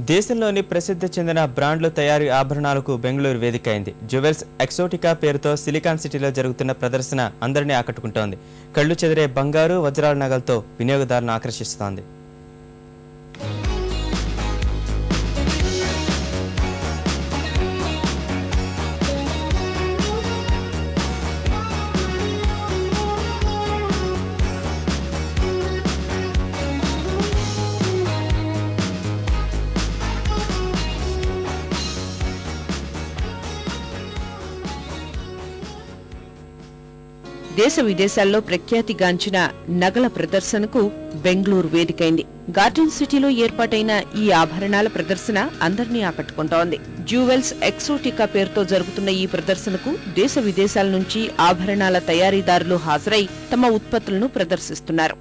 దేశంలోని ప్రసిద్ధి చెందిన బ్రాండ్లు తయారీ ఆభరణాలకు బెంగళూరు వేదిక అయింది. జ్యువెల్స్ ఎక్సోటికా పేరుతో సిలికాన్ సిటీలో జరుగుతున్న ప్రదర్శన అందరినీ ఆకట్టుకుంటోంది. కళ్లు చెదిరే బంగారు వజ్రాల నగలతో వినియోగదారులను ఆకర్షిస్తోంది. దేశ విదేశాల్లో ప్రఖ్యాతిగాంచిన నగల ప్రదర్శనకు బెంగళూరు వేదికైంది. గార్డెన్ సిటీలో ఏర్పాటైన ఈ ఆభరణాల ప్రదర్శన అందరినీ ఆకట్టుకుంటోంది. జ్యువెల్స్ ఎక్సోటికా పేరుతో జరుగుతున్న ఈ ప్రదర్శనకు దేశ విదేశాల నుంచి ఆభరణాల తయారీదారులు హాజరై తమ ఉత్పత్తులను ప్రదర్శిస్తున్నారు.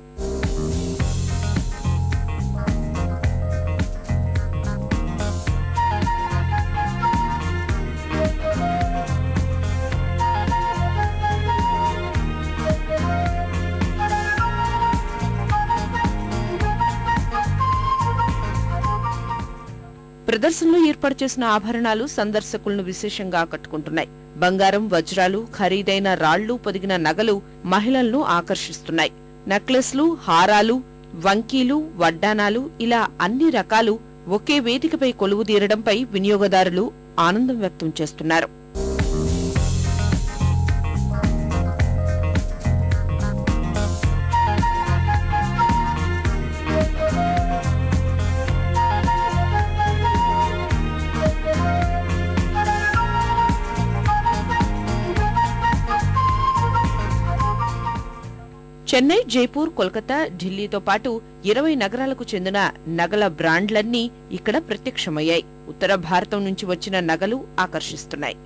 ప్రదర్శనలో ఏర్పాటు చేసిన ఆభరణాలు సందర్శకులను విశేషంగా ఆకట్టుకుంటున్నాయి. బంగారం, వజ్రాలు, ఖరీదైన రాళ్లు పొదిగిన నగలు మహిళలను ఆకర్షిస్తున్నాయి. నెక్లెస్లు, హారాలు, వంకీలు, వడ్డానాలు ఇలా అన్ని రకాలు ఒకే వేదికపై కొలువుదీరడంపై వినియోగదారులు ఆనందం వ్యక్తం చేస్తున్నారు. చెన్నై, జైపూర్, కోల్కతా, ఢిల్లీతో పాటు 20 నగరాలకు చెందిన నగల బ్రాండ్లన్నీ ఇక్కడ ప్రత్యక్షమయ్యాయి. ఉత్తర భారతం నుంచి వచ్చిన నగలు ఆకర్షిస్తున్నాయి.